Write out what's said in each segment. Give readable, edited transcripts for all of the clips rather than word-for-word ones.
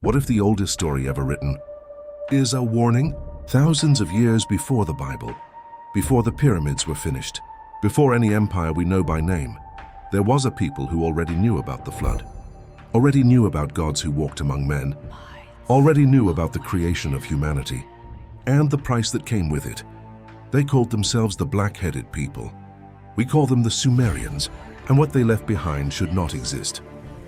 What if the oldest story ever written is a warning? Thousands of years before the Bible, before the pyramids were finished, before any empire we know by name, there was a people who already knew about the flood, already knew about gods who walked among men, already knew about the creation of humanity, and the price that came with it. They called themselves the black-headed people. We call them the Sumerians, and what they left behind should not exist.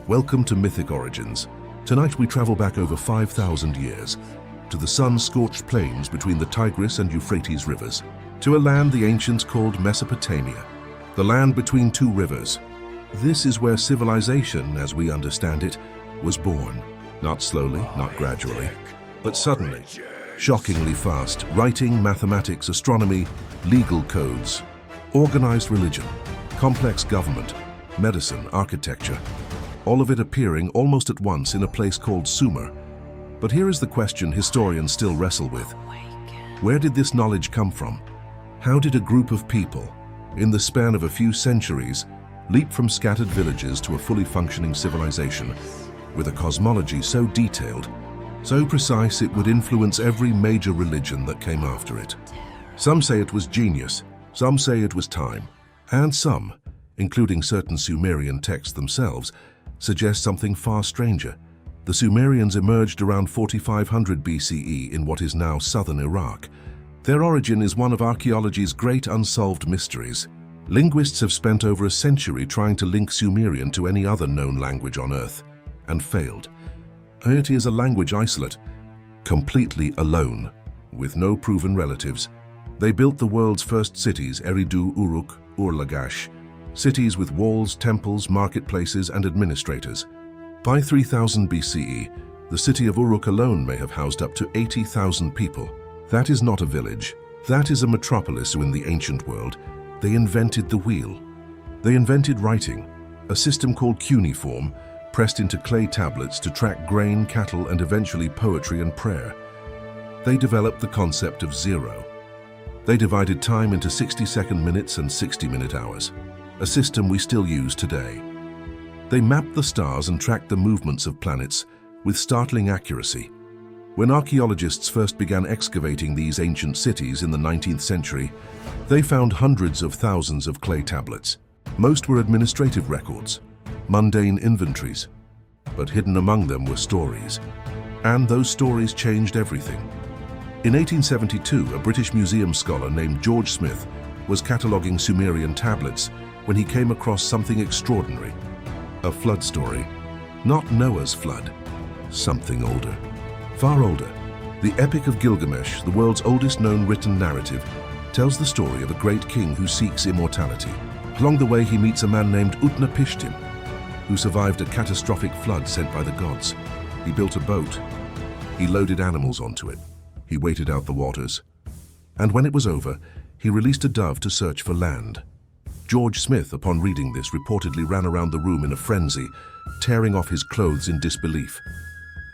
Welcome to Mythic Origins. Tonight we travel back over 5,000 years, to the sun-scorched plains between the Tigris and Euphrates rivers, to a land the ancients called Mesopotamia, the land between two rivers. This is where civilization, as we understand it, was born. Not slowly, not gradually, but suddenly, shockingly fast. Writing, mathematics, astronomy, legal codes, organized religion, complex government, medicine, architecture, all of it appearing almost at once in a place called Sumer. But here is the question historians still wrestle with. Where did this knowledge come from? How did a group of people, in the span of a few centuries, leap from scattered villages to a fully functioning civilization, with a cosmology so detailed, so precise it would influence every major religion that came after it? Some say it was genius, some say it was time, and some, including certain Sumerian texts themselves, suggest something far stranger. The Sumerians emerged around 4500 BCE in what is now southern Iraq. Their origin is one of archaeology's great unsolved mysteries. Linguists have spent over a century trying to link Sumerian to any other known language on Earth, and failed. It is a language isolate, completely alone, with no proven relatives. They built the world's first cities, Eridu, Uruk, Ur-Lagash, cities with walls, temples, marketplaces, and administrators. By 3000 BCE, the city of Uruk alone may have housed up to 80,000 people. That is not a village. That is a metropolis in the ancient world. They invented the wheel. They invented writing, a system called cuneiform, pressed into clay tablets to track grain, cattle, and eventually poetry and prayer. They developed the concept of zero. They divided time into 60-second minutes and 60-minute hours, a system we still use today. They mapped the stars and tracked the movements of planets with startling accuracy. When archaeologists first began excavating these ancient cities in the 19th century, they found hundreds of thousands of clay tablets. Most were administrative records, mundane inventories, but hidden among them were stories. And those stories changed everything. In 1872, a British museum scholar named George Smith was cataloguing Sumerian tablets when he came across something extraordinary. A flood story. Not Noah's flood. Something older. Far older. The Epic of Gilgamesh, the world's oldest known written narrative, tells the story of a great king who seeks immortality. Along the way, he meets a man named Utnapishtim, who survived a catastrophic flood sent by the gods. He built a boat. He loaded animals onto it. He waited out the waters. And when it was over, he released a dove to search for land. George Smith, upon reading this, reportedly ran around the room in a frenzy, tearing off his clothes in disbelief.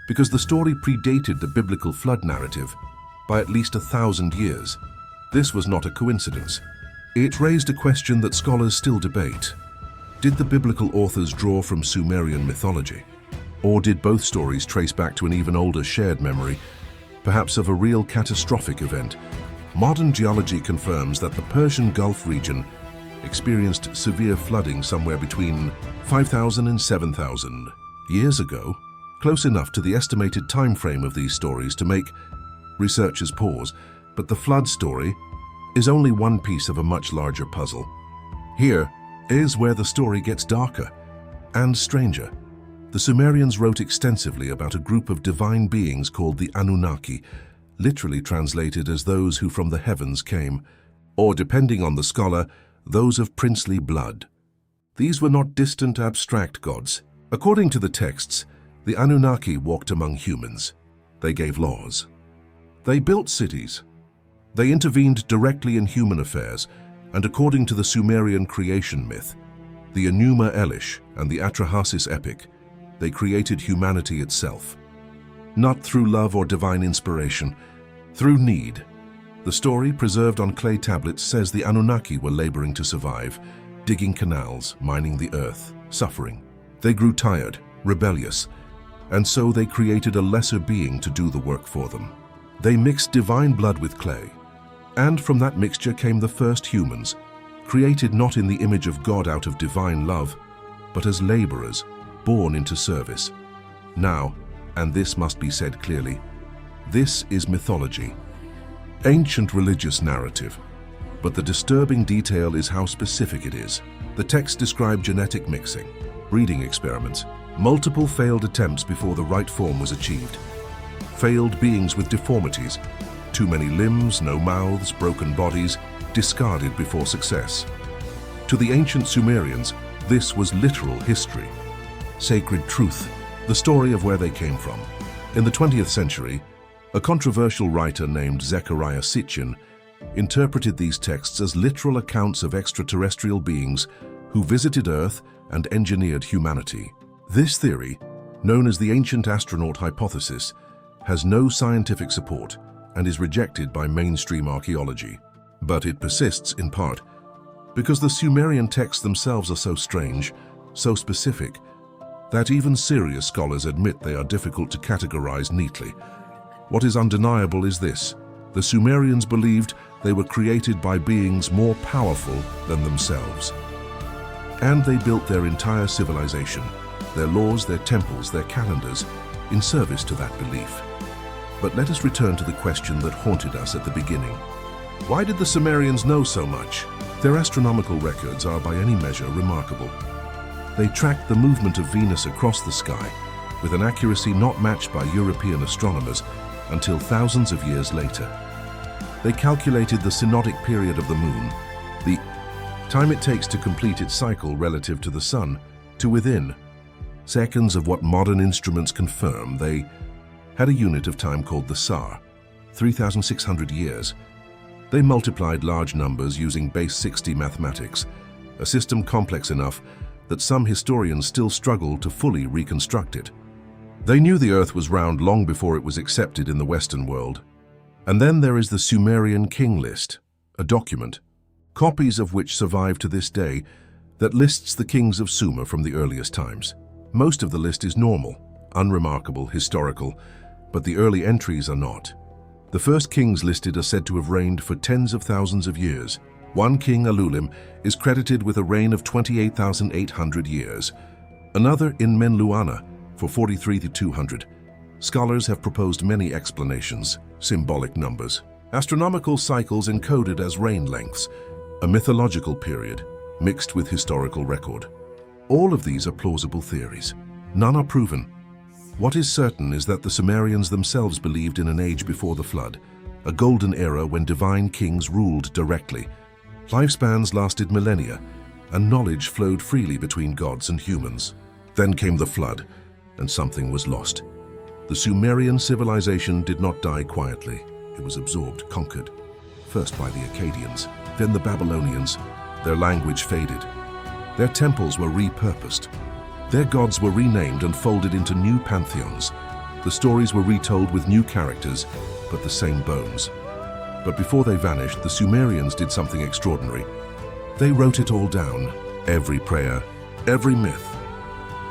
Because the story predated the biblical flood narrative by at least 1,000 years. This was not a coincidence. It raised a question that scholars still debate. Did the biblical authors draw from Sumerian mythology? Or did both stories trace back to an even older shared memory, perhaps of a real catastrophic event? Modern geology confirms that the Persian Gulf region experienced severe flooding somewhere between 5,000 and 7,000 years ago, close enough to the estimated time frame of these stories to make researchers pause. But the flood story is only one piece of a much larger puzzle. Here is where the story gets darker and stranger. The Sumerians wrote extensively about a group of divine beings called the Anunnaki, literally translated as those who from the heavens came, or depending on the scholar, those of princely blood. These were not distant, abstract gods. According to the texts, the Anunnaki walked among humans. They gave laws. They built cities. They intervened directly in human affairs, and according to the Sumerian creation myth, the Enuma Elish and the Atrahasis epic, they created humanity itself. Not through love or divine inspiration, through need. The story, preserved on clay tablets, says the Anunnaki were laboring to survive, digging canals, mining the earth, suffering. They grew tired, rebellious, and so they created a lesser being to do the work for them. They mixed divine blood with clay, and from that mixture came the first humans, created not in the image of God out of divine love, but as laborers, born into service. Now, and this must be said clearly, this is mythology, ancient religious narrative, but the disturbing detail is how specific it is. The text described genetic mixing, breeding experiments, multiple failed attempts before the right form was achieved, failed beings with deformities, too many limbs, no mouths, broken bodies, discarded before success. To the ancient Sumerians, this was literal history, sacred truth, the story of where they came from. In the 20th century, a controversial writer named Zecharia Sitchin interpreted these texts as literal accounts of extraterrestrial beings who visited Earth and engineered humanity. This theory, known as the ancient astronaut hypothesis, has no scientific support and is rejected by mainstream archaeology. But it persists in part because the Sumerian texts themselves are so strange, so specific, that even serious scholars admit they are difficult to categorize neatly. What is undeniable is this: the Sumerians believed they were created by beings more powerful than themselves. And they built their entire civilization, their laws, their temples, their calendars, in service to that belief. But let us return to the question that haunted us at the beginning. Why did the Sumerians know so much? Their astronomical records are by any measure remarkable. They tracked the movement of Venus across the sky with an accuracy not matched by European astronomers until thousands of years later. They calculated the synodic period of the moon, the time it takes to complete its cycle relative to the sun, to within seconds of what modern instruments confirm. They had a unit of time called the Sar, 3,600 years. They multiplied large numbers using base 60 mathematics, a system complex enough that some historians still struggle to fully reconstruct it. They knew the Earth was round long before it was accepted in the Western world. And then there is the Sumerian King List, a document, copies of which survive to this day, that lists the kings of Sumer from the earliest times. Most of the list is normal, unremarkable, historical, but the early entries are not. The first kings listed are said to have reigned for tens of thousands of years. One king, Alulim, is credited with a reign of 28,800 years. Another, Inmenluana, for 43 to 200. Scholars have proposed many explanations, symbolic numbers, astronomical cycles encoded as reign lengths, a mythological period mixed with historical record. All of these are plausible theories. None are proven. What is certain is that the Sumerians themselves believed in an age before the flood, a golden era when divine kings ruled directly. Lifespans lasted millennia, and knowledge flowed freely between gods and humans. Then came the flood, and something was lost. The Sumerian civilization did not die quietly. It was absorbed, conquered, first by the Akkadians, then the Babylonians. Their language faded. Their temples were repurposed. Their gods were renamed and folded into new pantheons. The stories were retold with new characters, but the same bones. But before they vanished, the Sumerians did something extraordinary. They wrote it all down. Every prayer, every myth,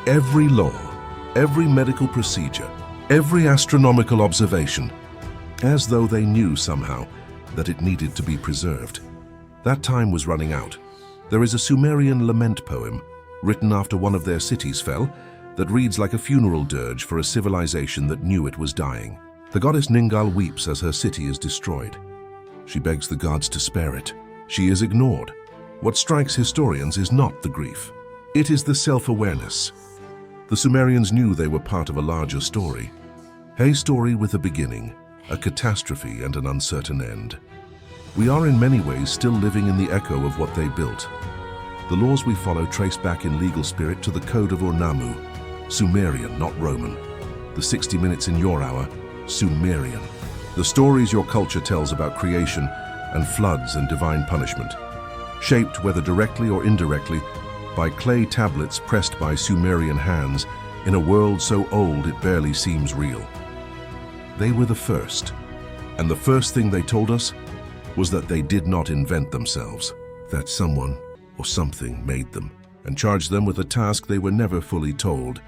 every law, every medical procedure, every astronomical observation, as though they knew somehow that it needed to be preserved. That time was running out. There is a Sumerian lament poem, written after one of their cities fell, that reads like a funeral dirge for a civilization that knew it was dying. The goddess Ningal weeps as her city is destroyed. She begs the gods to spare it. She is ignored. What strikes historians is not the grief. It is the self-awareness. The Sumerians knew they were part of a larger story. A story with a beginning, a catastrophe and an uncertain end. We are in many ways still living in the echo of what they built. The laws we follow trace back in legal spirit to the Code of Urnamu, Sumerian, not Roman. The 60 minutes in your hour, Sumerian. The stories your culture tells about creation and floods and divine punishment, shaped whether directly or indirectly by clay tablets pressed by Sumerian hands in a world so old it barely seems real. They were the first, and the first thing they told us was that they did not invent themselves, that someone or something made them, and charged them with a task they were never fully told,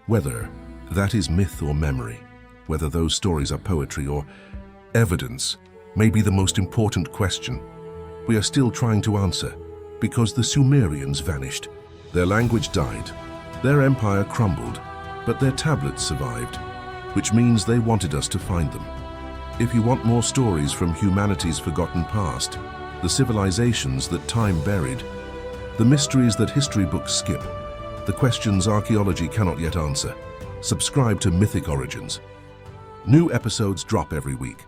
whether That is myth or memory. Whether those stories are poetry or evidence may be the most important question. We are still trying to answer, because the Sumerians vanished. Their language died, their empire crumbled, but their tablets survived, which means they wanted us to find them. If you want more stories from humanity's forgotten past, the civilizations that time buried, the mysteries that history books skip, the questions archaeology cannot yet answer, subscribe to Mythic Origins. New episodes drop every week.